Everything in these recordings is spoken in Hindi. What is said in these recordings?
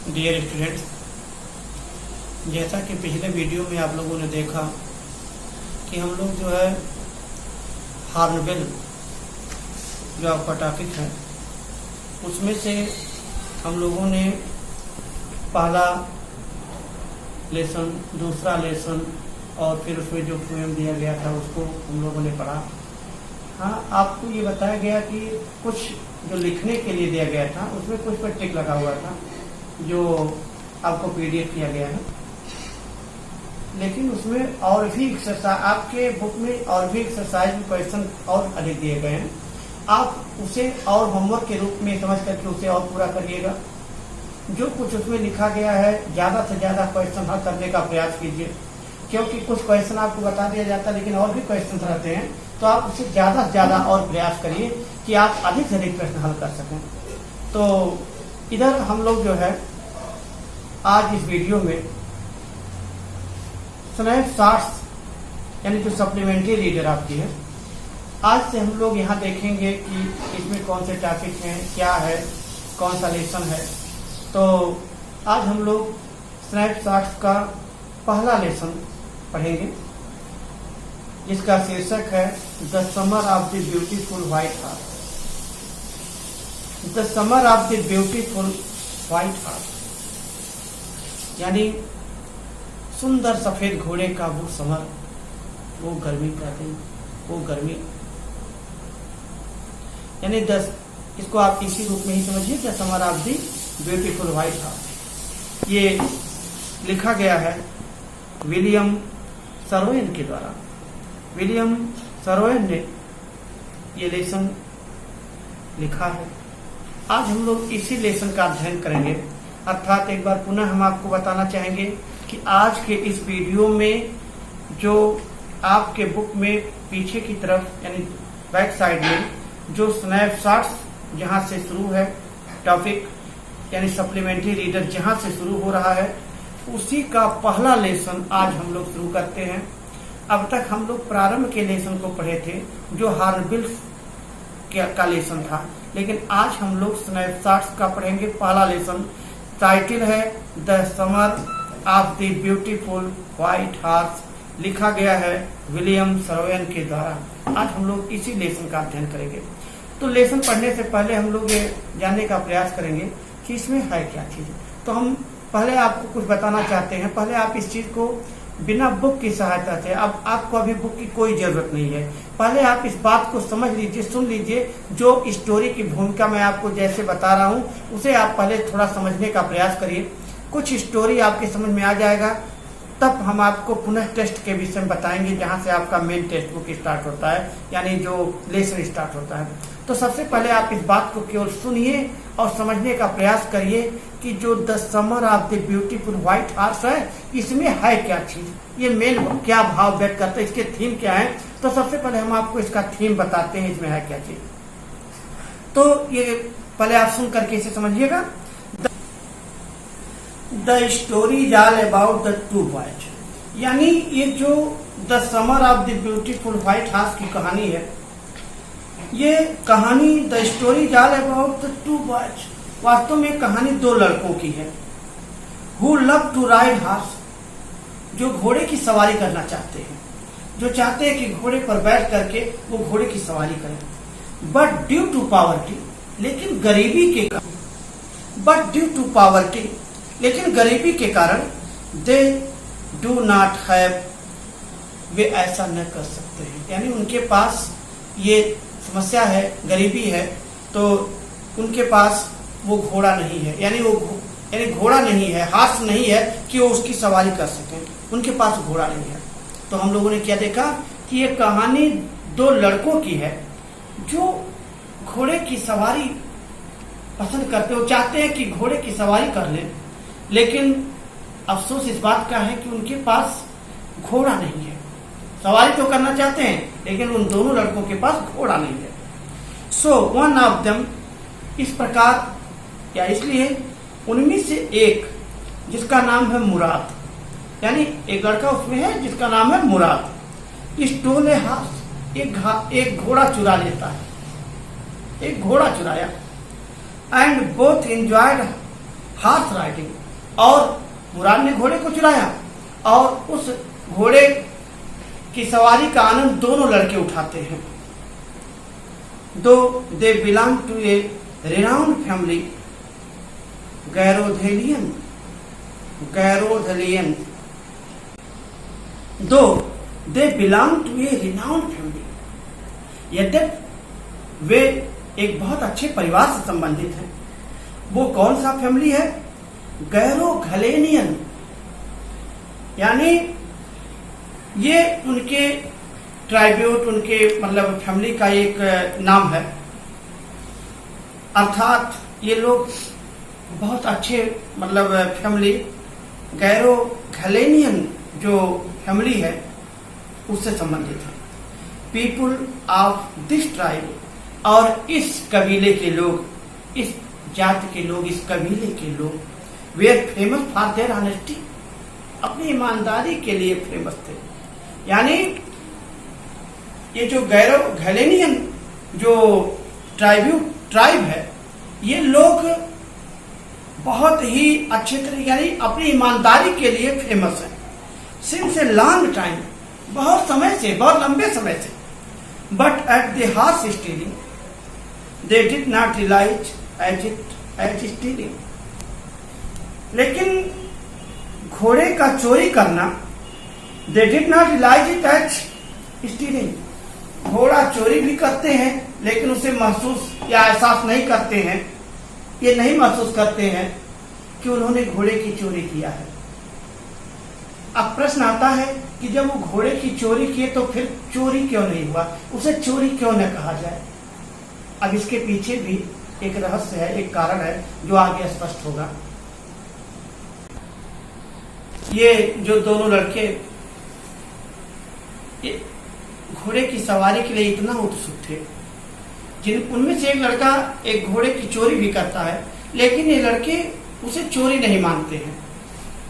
डियर स्टूडेंट्स, जैसा कि पिछले वीडियो में आप लोगों ने देखा कि हम लोग जो है हॉर्नबिल जो आपका टॉपिक है उसमें से हम लोगों ने पहला लेसन, दूसरा लेसन और फिर उसमें जो पोएम दिया गया था उसको हम लोगों ने पढ़ा। हाँ, आपको ये बताया गया कि कुछ जो लिखने के लिए दिया गया था उसमें कुछ पर टिक लगा हुआ था जो आपको पीडीएफ किया गया है, लेकिन उसमें और भी एक्सरसाइज आपके बुक में और भी एक्सरसाइज क्वेश्चन और अधिक दिए गए हैं। आप उसे और होमवर्क के रूप में समझ करके उसे और पूरा करिएगा। जो कुछ उसमें लिखा गया है ज्यादा से ज्यादा क्वेश्चन हल करने का प्रयास कीजिए, क्योंकि कुछ क्वेश्चन आपको बता दिया जाता है लेकिन और भी क्वेश्चन रहते हैं, तो आप उसे ज्यादा से ज्यादा और प्रयास करिए कि आप अधिक से अधिक प्रश्न हल कर सकें। तो इधर हम लोग जो है आज इस वीडियो में स्नैपशॉट्स यानी जो सप्लीमेंट्री रीडर आपकी है, आज से हम लोग यहाँ देखेंगे कि इसमें कौन से टॉपिक हैं, क्या है, कौन सा लेसन है। तो आज हम लोग स्नैपशॉट्स का पहला लेसन पढ़ेंगे जिसका शीर्षक है the summer of the beautiful white horse. The summer of the beautiful white horse यानी सुंदर सफेद घोड़े का वो समर, वो गर्मी का दिन, वो गर्मी यानी इसको आप इसी रूप में ही समझिए, the summer of the beautiful white horse. ये लिखा गया है विलियम सरोइन के द्वारा। विलियम सरोइन ने ये लेसन लिखा है। आज हम लोग इसी लेसन का अध्ययन करेंगे। अर्थात एक बार पुनः हम आपको बताना चाहेंगे कि आज के इस वीडियो में जो आपके बुक में पीछे की तरफ यानी बैक साइड में जो स्नैपशॉट्स जहां से शुरू है टॉपिक यानी सप्लीमेंट्री रीडर जहां से शुरू हो रहा है उसी का पहला लेसन आज हम लोग शुरू करते हैं। अब तक हम लोग प्रारंभ के लेसन को पढ़े थे जो हॉर्नबिल का लेसन था, लेकिन आज हम लोग स्नैपशॉट्स का पढ़ेंगे पहला लेसन। टाइटल है the summer of the beautiful white horse, लिखा गया है विलियम सरोइन के द्वारा। आज हम लोग इसी लेसन का अध्ययन करेंगे। तो लेसन पढ़ने से पहले हम लोग ये जानने का प्रयास करेंगे कि इसमें है क्या चीज। तो हम पहले आपको कुछ बताना चाहते हैं। पहले आप इस चीज को बिना बुक की सहायता से, अब आपको अभी बुक की कोई जरूरत नहीं है, पहले आप इस बात को समझ लीजिए, सुन लीजिए। जो स्टोरी की भूमिका मैं आपको जैसे बता रहा हूँ उसे आप पहले थोड़ा समझने का प्रयास करिए। कुछ स्टोरी आपके समझ में आ जाएगा, तब हम आपको पुनः टेस्ट के विषय में बताएंगे जहां से आपका मेन टेक्स्ट बुक स्टार्ट होता है यानी जो लेसन स्टार्ट होता है। तो सबसे पहले आप इस बात को केवल सुनिए और समझने का प्रयास करिए कि जो the summer of the beautiful white horse है इसमें है क्या चीज, ये मेन क्या भाव व्यक्त करता है, इसके थीम क्या है। तो सबसे पहले हम आपको इसका थीम बताते हैं, इसमें है क्या चीज। तो ये पहले आप सुन करके इसे समझिएगा। The story is all about the two boys, यानी ये जो the summer of the beautiful white horse की कहानी है, ये कहानी the story is all about the two boys, वास्तव में कहानी दो लड़कों की है। Who love to ride horse, जो घोड़े की सवारी करना चाहते हैं, जो चाहते हैं कि घोड़े पर बैठ करके वो घोड़े की सवारी करें। बट ड्यू टू पॉवर्टी, लेकिन गरीबी के कारण, बट ड्यू टू पॉवर्टी, लेकिन गरीबी के कारण दे डू नॉट हैव, वे ऐसा न कर सकते हैं। यानी उनके पास ये समस्या है, गरीबी है, तो उनके पास वो घोड़ा नहीं है, यानी घोड़ा नहीं है, हाथ नहीं है कि वो उसकी सवारी कर सकें, उनके पास घोड़ा नहीं है। तो हम लोगों ने क्या देखा कि ये कहानी दो लड़कों की है जो घोड़े की सवारी पसंद करते हो, चाहते हैं कि घोड़े की सवारी कर लें, लेकिन अफसोस इस बात का है कि उनके पास घोड़ा नहीं है। सवारी तो करना चाहते हैं लेकिन उन दोनों लड़कों के पास घोड़ा नहीं है। सो वन ऑफ देम, इस प्रकार या इसलिए उनमें से एक जिसका नाम है मुराद, यानी एक लड़का उसमें है जिसका नाम है मुराद, स्टोल ए हार्स, एक घोड़ा चुरा लेता है, एक घोड़ा चुराया। And both enjoyed horse riding, और मुराद ने घोड़े को चुराया और उस घोड़े की सवारी का आनंद दोनों लड़के उठाते हैं। Though they belong to a renowned family, Garoghlanian, though they belong to a renowned family, यद्यपि वे एक बहुत अच्छे परिवार से संबंधित हैं। वो कौन सा फैमिली है? गैरोथेलियन, यानी ये उनके ट्राइब्यूट, उनके मतलब फैमिली का एक नाम है। अर्थात ये लोग बहुत अच्छे मतलब फैमिली, गैरोथेलियन जो फैमिली है उससे संबंधित है। पीपुल ऑफ दिस ट्राइब, और इस कबीले के लोग, इस जाति के लोग, इस कबीले के लोग were famous for their honesty, अपनी ईमानदारी के लिए फेमस थे। यानी ये जो गैरोथेलियन जो ट्राइब है, ये लोग बहुत ही अच्छे तरीके यानी अपनी ईमानदारी के लिए फेमस है। सिंस ए लॉन्ग टाइम, बहुत समय से, बहुत लंबे समय से। But at the horse stealing they did not realize as stealing, लेकिन घोड़े का चोरी करना, they did not realize it as stealing, घोड़ा चोरी भी करते हैं लेकिन उसे महसूस या एहसास नहीं करते हैं, ये नहीं महसूस करते हैं कि उन्होंने घोड़े की चोरी किया है। अब प्रश्न आता है कि जब वो घोड़े की चोरी किए तो फिर चोरी क्यों नहीं हुआ, उसे चोरी क्यों न कहा जाए? अब इसके पीछे भी एक रहस्य है, एक कारण है जो आगे स्पष्ट होगा। ये जो दोनों लड़के घोड़े की सवारी के लिए इतना उत्सुक थे, उनमें से एक लड़का एक घोड़े की चोरी भी करता है, लेकिन ये लड़के उसे चोरी नहीं मानते हैं।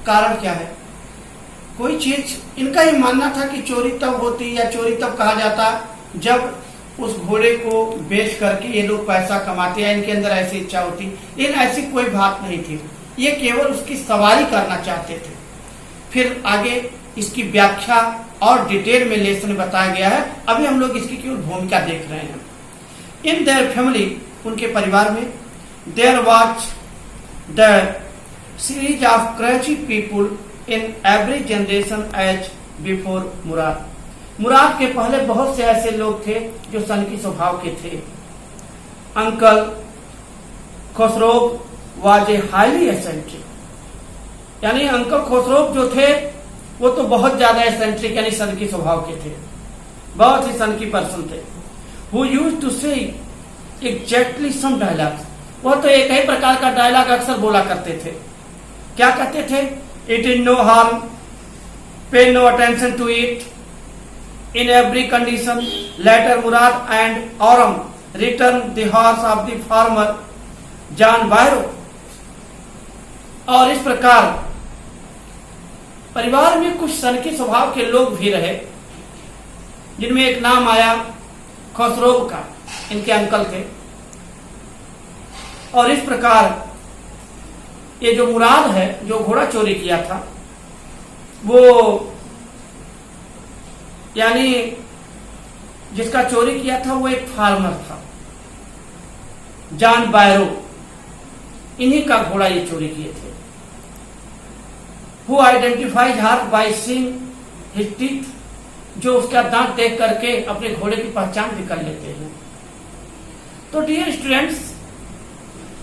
कारण क्या है? कोई चीज इनका ही मानना था कि चोरी तब होती या चोरी तब कहा जाता जब उस घोड़े को बेच करके ये लोग पैसा कमाते हैं, इनके अंदर ऐसी इच्छा होती, लेकिन ऐसी कोई बात नहीं थी। ये केवल उसकी सवारी करना चाहते थे। फिर आगे इसकी व्याख्या और डिटेल में लेसन में बताया गया है, अभी हम लोग इसकी केवल भूमिका देख रहे हैं। इन देयर फैमिली, उनके परिवार में, there was the series of crazy people in every generation as before Mourad. Mourad के पहले बहुत से ऐसे लोग थे जो सनकी स्वभाव के थे। Uncle Khosrove was a highly eccentric, यानी अंकल खुसरोव जो थे वो तो बहुत ज्यादा एसेंट्रिक यानी सनकी स्वभाव के थे, बहुत ही सनकी पर्सन थे। Who used to say exactly some dialogues, वो तो एक ही प्रकार का डायलॉग अक्सर बोला करते थे। क्या कहते थे? It is no harm, pay no attention to it, in every condition. Later Murad and Aurum returned the horse of the farmer John Byro। और इस प्रकार परिवार में कुछ सनकी स्वभाव के लोग भी रहे, जिनमें एक नाम आया खुसरोव का, इनके अंकल थे। और इस प्रकार ये जो मुराद है, जो घोड़ा चोरी किया था, वो यानी जिसका चोरी किया था वो एक फार्मर था, जॉन बायरो, इन्हीं का घोड़ा ये चोरी किए थे। Who identifies her by seeing his teeth, जो उसका दांत देख करके अपने घोड़े की पहचान भी कर लेते हैं। तो डियर स्टूडेंट्स,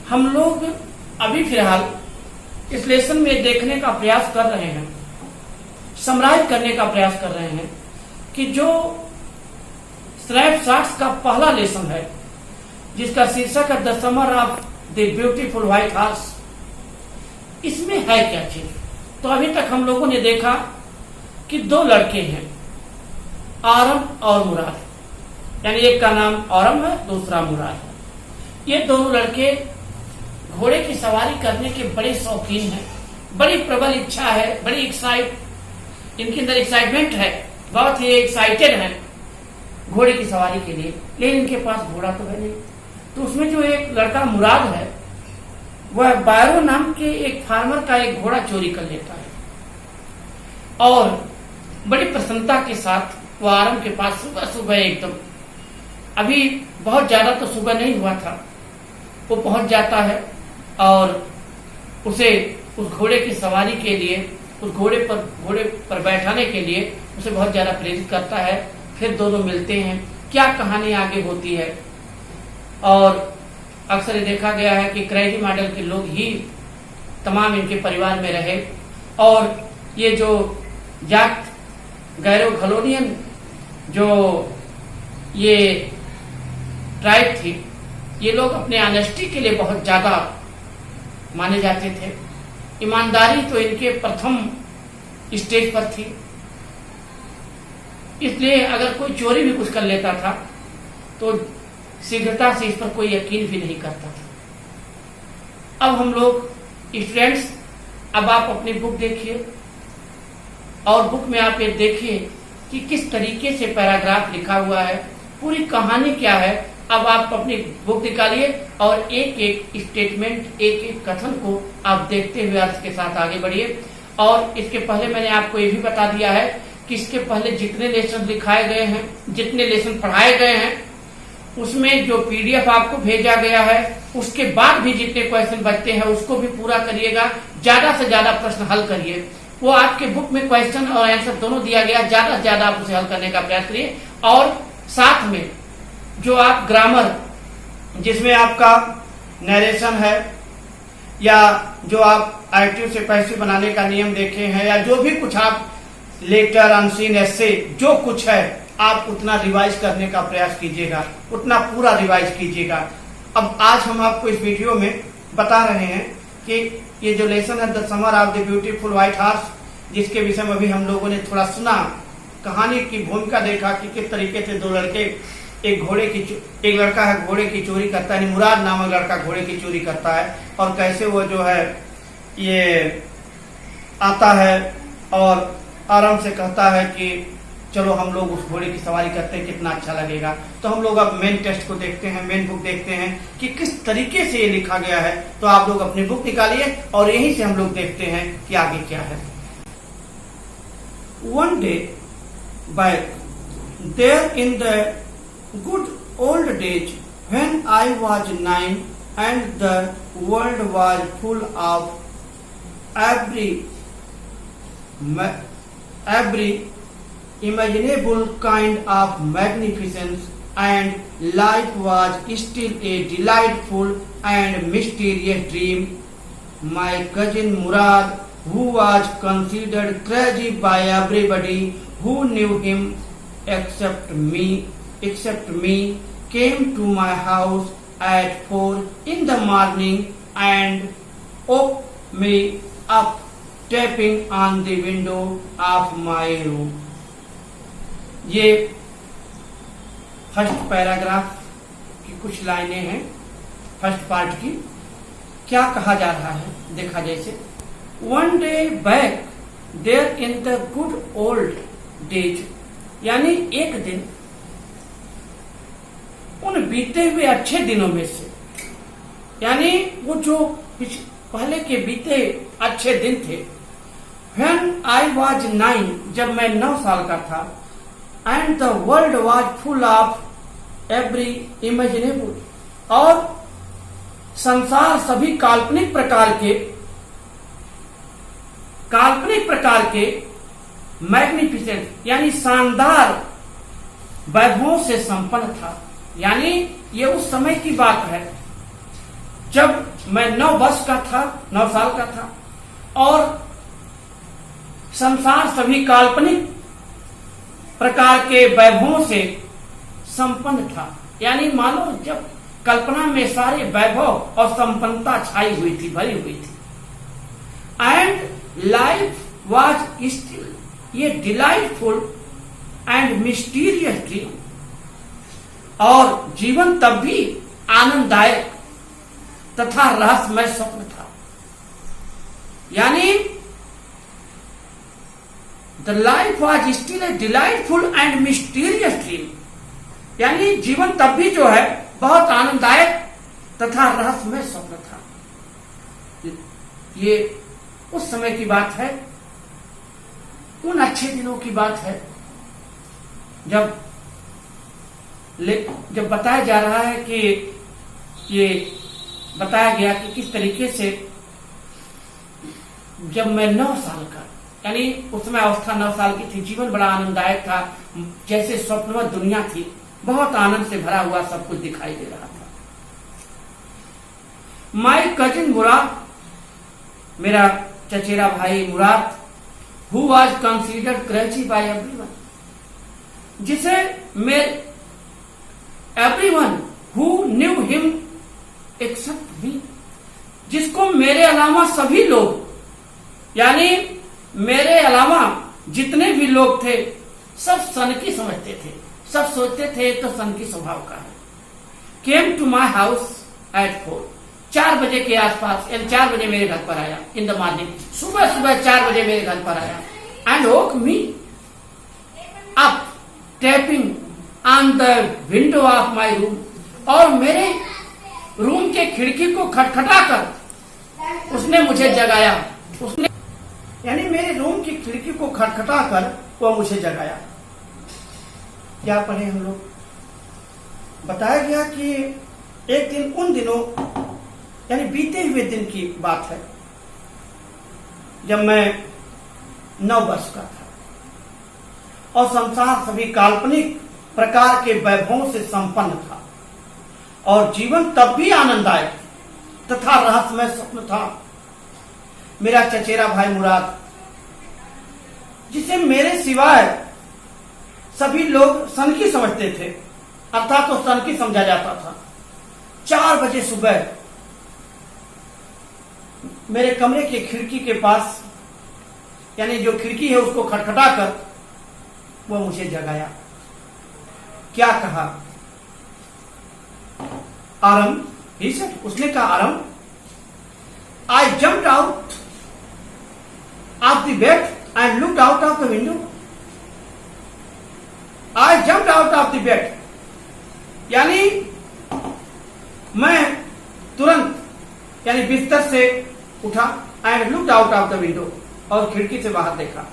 हम लोग अभी फिलहाल इस लेसन में देखने का प्रयास कर रहे हैं, समराइज करने का प्रयास कर रहे हैं कि जो स्नैपशॉट्स का पहला लेसन है, जिसका शीर्षक है the summer of the beautiful white horse, इसमें है क्या चीज। तो अभी तक हम लोगों ने देखा कि दो लड़के हैं, आरम और मुराद, यानी एक का नाम आरम है, दूसरा मुराद है। ये दोनों लड़के घोड़े की सवारी करने के बड़े शौकीन हैं, बड़ी प्रबल इच्छा है, बड़ी इनके अंदर एक्साइटमेंट है, बहुत ही एक्साइटेड है घोड़े की सवारी के लिए, लेकिन इनके पास घोड़ा तो है नहीं। तो उसमें जो एक लड़का मुराद है, वह बायरो नाम के एक फार्मर का एक घोड़ा चोरी कर लेता है और बड़ी प्रसन्नता के साथ वो आरम के पास सुबह सुबह एकदम, अभी बहुत ज्यादा तो सुबह नहीं हुआ था, वो पहुंच जाता है और उसे उस घोड़े की सवारी के लिए, उस घोड़े पर बैठाने के लिए उसे बहुत ज्यादा प्रेरित करता है। फिर दोनों मिलते हैं, क्या कहानी आगे होती है। और अक्सर ये देखा गया है कि क्रैजी मॉडल के लोग ही तमाम इनके परिवार में रहे और ये जो जाट गैरो घलोनियन जो ये ट्राइब थी, ये लोग अपने ऑनेस्टी के लिए बहुत ज्यादा माने जाते थे। ईमानदारी तो इनके प्रथम स्टेज पर थी, इसलिए अगर कोई चोरी भी कुछ कर लेता था तो शीघ्रता से इस पर कोई यकीन भी नहीं करता था। अब हम लोग स्टूडेंट्स, अब आप अपनी बुक देखिए और बुक में आप ये देखिए कि किस तरीके से पैराग्राफ लिखा हुआ है, पूरी कहानी क्या है। अब आप अपनी बुक निकालिए और एक एक स्टेटमेंट, एक एक कथन को आप देखते हुए अर्थ के साथ आगे बढ़िए। और इसके पहले मैंने आपको ये भी बता दिया है कि इसके पहले जितने लेसन लिखाए गए हैं, जितने लेसन पढ़ाए गए हैं, उसमें जो पीडीएफ आपको भेजा गया है उसके बाद भी जितने क्वेश्चन बचते हैं उसको भी पूरा करिएगा। ज्यादा से ज्यादा प्रश्न हल करिए। वो आपके बुक में क्वेश्चन और आंसर दोनों दिया गया, ज्यादा से ज्यादा आप उसे हल करने का प्रयास करिए। और साथ में जो आप ग्रामर, जिसमें आपका नरेशन है या जो आप एक्टिव से पैसिव बनाने का नियम देखे हैं या जो भी कुछ आप लेटर, अनसीन, एसे, जो कुछ है आप उतना रिवाइज करने का प्रयास कीजिएगा, उतना पूरा रिवाइज कीजिएगा। अब आज हम आपको इस वीडियो में बता रहे हैं कि ये जो लेसन है the summer of the beautiful white horse, जिसके विषय में अभी हम लोगों ने थोड़ा सुना, कहानी की भूमिका देखा कि किस तरीके से दो लड़के, एक लड़का है घोड़े की चोरी करता है, मुराद नामक लड़का घोड़े की चोरी करता है और कैसे वो जो है ये आता है और आराम से कहता है कि चलो हम लोग उस घोड़े की सवारी करते हैं, कितना अच्छा लगेगा। तो हम लोग अब मेन टेक्स्ट को देखते हैं, मेन बुक देखते हैं कि किस तरीके से ये लिखा गया है। तो आप लोग अपनी बुक निकालिए और यहीं से हम लोग देखते हैं कि आगे क्या है। One day back, there in the good old days, when I was 9 and the world was full of every imaginable kind of magnificence, and life was still a delightful and mysterious dream. My cousin Murad, who was considered crazy by everybody who knew him except me, came to my house at 4 in the morning and woke me up, tapping on the window of my room. ये फर्स्ट पैराग्राफ की कुछ लाइनें हैं, फर्स्ट पार्ट की। क्या कहा जा रहा है देखा जैसे, one day back there in the good old days, यानी एक दिन उन बीते हुए अच्छे दिनों में से, यानी वो जो पहले के बीते अच्छे दिन थे। When I was 9, जब मैं 9 साल का था, and the world was full of every imaginable, और संसार सभी काल्पनिक प्रकार के मैग्निफिसेंट, यानी शानदार वैभवों से संपन्न था। यानी ये उस समय की बात है जब मैं 9 वर्ष का था, 9 साल का था और संसार सभी काल्पनिक प्रकार के वैभवों से संपन्न था। यानी मानो जब कल्पना में सारे वैभव और संपन्नता छाई हुई थी, भरी हुई थी। एंड लाइफ वाज स्टिल, ये डिलाइटफुल एंड मिस्टीरियस ड्रीम, और जीवन तब भी आनंददायक तथा रहस्यमय स्वप्न था। यानी the life was still a delightful and mysterious dream, यानी जीवन तब भी जो है बहुत आनंददायक तथा रहस्यमय स्वप्न था। ये उस समय की बात है, उन अच्छे दिनों की बात है जब बताया जा रहा है कि ये बताया गया कि किस तरीके से जब मैं 9 साल का, यानी उस समय अवस्था 9 साल की थी, जीवन बड़ा आनंददायक था, जैसे स्वप्नवत दुनिया थी, बहुत आनंद से भरा हुआ सब कुछ दिखाई दे रहा था। माई कजिन मुराद, मेरा चचेरा भाई Mourad, who was considered crazy by everyone, जिसे everyone who knew him except me, जिसको मेरे अलावा सभी लोग, यानी मेरे अलावा जितने भी लोग थे सब सनकी समझते थे, सब सोचते थे तो सनकी स्वभाव का है। Came to my house at 4 बजे के आसपास, यानी 4 बजे मेरे घर पर आया, इन द मॉर्निंग, सुबह सुबह 4 बजे मेरे घर पर आया, and woke me up tapping on the window of my room, और मेरे रूम के खिड़की को खटखटाकर उसने मुझे जगाया, उसने, यानी मेरे रूम की खिड़की को खटखटाकर वो मुझे जगाया। क्या पढ़े हम लोग? बताया गया कि एक दिन, उन दिनों यानी बीते हुए दिन की बात है, जब मैं 9 वर्ष का था और संसार सभी काल्पनिक प्रकार के वैभवों से संपन्न था और जीवन तब भी आनंददायक तथा रहस्यमय स्वप्न था। मेरा चचेरा भाई मुराद, जिसे मेरे सिवाय सभी लोग सनकी समझते थे, अर्थात तो सनकी समझा जाता था, 4 बजे सुबह मेरे कमरे के खिड़की के पास, यानी जो खिड़की है उसको खटखटाकर वो मुझे जगाया। क्या कहा? आरम, ही सेड, उसने कहा Aram, I jumped out of the bed and looked out of the window. I jumped out of the bed, यानी मैं तुरंत, यानी बिस्तर से उठा, and looked out of the window, और खिड़की से बाहर देखा।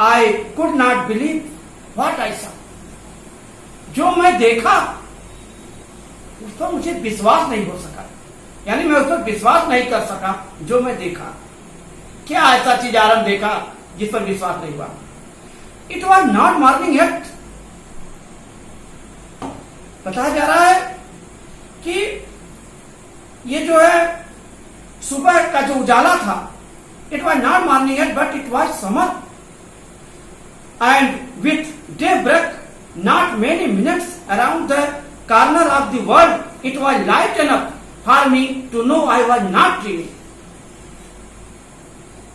I could not believe what I saw, जो मैं देखा उस पर मुझे विश्वास नहीं हो सका, यानी मैं उस पर विश्वास नहीं कर सका जो मैं देखा। क्या ऐसा चीज आरंभ देखा जिस पर विश्वास नहीं हुआ? It was not morning yet. बताया जा रहा है कि ये जो है सुबह का जो उजाला था, it was not morning yet but it was summer, and with daybreak not many minutes around the corner of the world, it was light enough for me to know I was not dreaming.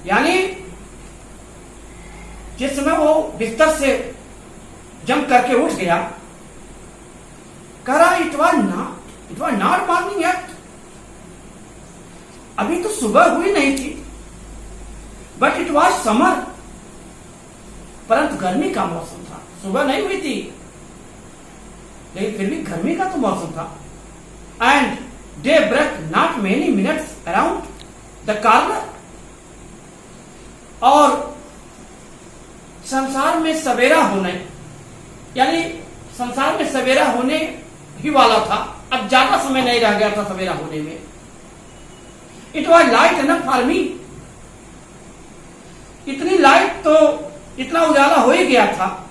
यानी जिस समय वो बिस्तर से जंप करके उठ गया, कह रहा it was not morning yet, अभी तो सुबह हुई नहीं थी, बट इट वॉज समर, परंतु गर्मी का मौसम था, सुबह नहीं हुई थी लेकिन फिर भी गर्मी का तो मौसम था। And daybreak not many minutes around the corner, और संसार में सवेरा होने, यानी संसार में सवेरा होने ही वाला था, अब ज्यादा समय नहीं रह गया था सवेरा होने में। It was light enough for me, इतनी लाइट तो, इतना उजाला हो ही गया था।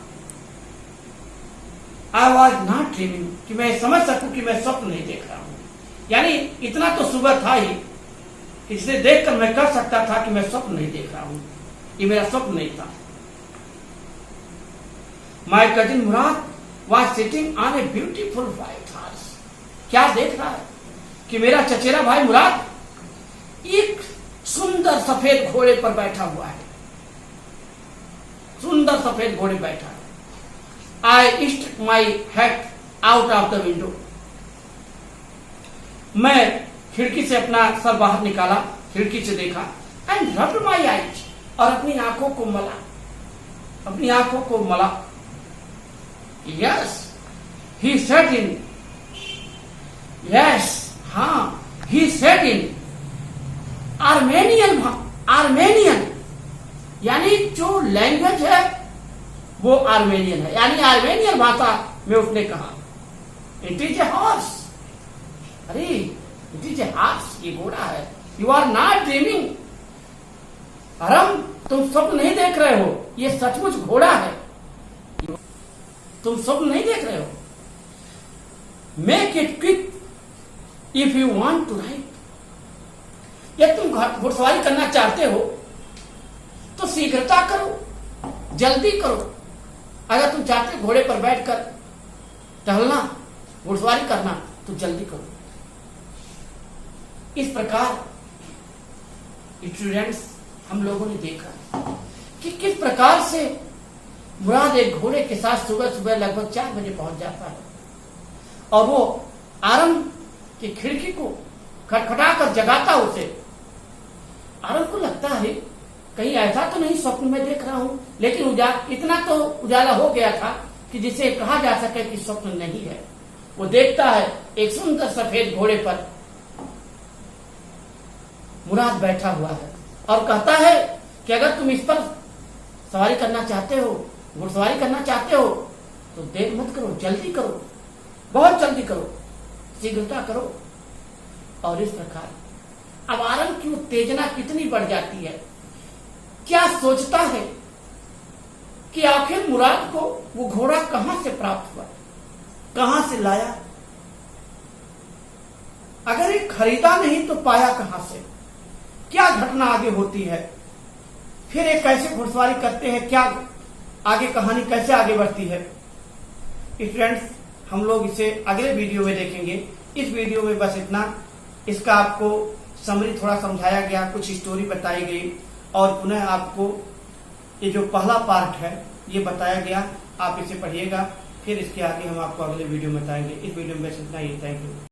आई वॉज नॉट ड्रीमिंग, कि मैं समझ सकूं कि मैं स्वप्न नहीं देख रहा हूं, यानी इतना तो सुबह था ही कि जिसे देखकर मैं कर सकता था कि मैं स्वप्न नहीं देख रहा हूं, ये मेरा स्वप्न नहीं था। My cousin Murad was sitting on a beautiful white horse, क्या देख रहा है कि मेरा चचेरा भाई मुराद एक सुंदर सफेद घोड़े पर बैठा हुआ है, सुंदर सफेद घोड़े बैठा है। I stuck my head out of the window, मैं खिड़की से अपना सर बाहर निकाला, खिड़की से देखा, एंड रब्ड माई आईज, और अपनी आंखों को मला, अपनी आंखों को मला। Yes he said in, yes, हाँ, ही सेड इन आर्मेनियन यानी जो लैंग्वेज है वो आर्मेनियन है, यानी आर्मेनियन भाषा में उसने कहा इट इज ए हॉर्स। अरे इट इज ए हॉर्स, ये घोड़ा है। यू आर नॉट ड्रीमिंग, अरम तुम स्वप्न नहीं देख रहे हो, ये सचमुच घोड़ा है, तुम स्वप्न नहीं देख रहे हो। Make it quick if you want to ride, यदि तुम घुड़सवारी करना चाहते हो तो शीघ्रता करो, जल्दी करो। अगर तुम चाहते हो घोड़े पर बैठकर टहलना, घुड़सवारी करना, तो जल्दी करो। इस प्रकार स्टूडेंट्स हम लोगों ने देखा कि किस प्रकार से मुराद एक घोड़े के साथ सुबह सुबह लगभग 4 बजे पहुंच जाता है और वो आरम की खिड़की को खटखटाकर जगाता उसे। आरम को लगता है कहीं ऐसा तो नहीं स्वप्न में देख रहा हूं, लेकिन इतना तो उजाला हो गया था कि जिसे कहा जा सके कि स्वप्न नहीं है। वो देखता है एक सुंदर सफेद घोड़े पर मुराद बैठा हुआ है और कहता है कि अगर तुम इस पर सवारी करना चाहते हो, घुड़सवारी करना चाहते हो, तो देर मत करो, जल्दी करो, बहुत जल्दी करो, शीघ्रता करो। और इस प्रकार अब आरम की उत्तेजना कितनी बढ़ जाती है, क्या सोचता है कि आखिर मुराद को वो घोड़ा कहां से प्राप्त हुआ, कहां से लाया, अगर ये खरीदा नहीं तो पाया कहां से, क्या घटना आगे होती है, फिर ये कैसे घुड़सवारी करते हैं, क्या आगे कहानी कैसे आगे बढ़ती है। फ्रेंड्स हम लोग इसे अगले वीडियो में देखेंगे। इस वीडियो में बस इतना, इसका आपको समरी थोड़ा समझाया गया, कुछ स्टोरी बताई गई और पुनः आपको ये जो पहला पार्ट है ये बताया गया। आप इसे पढ़िएगा, फिर इसके आगे हम आपको अगले वीडियो में बताएंगे। इस वीडियो में बस इतना ही। Thank you.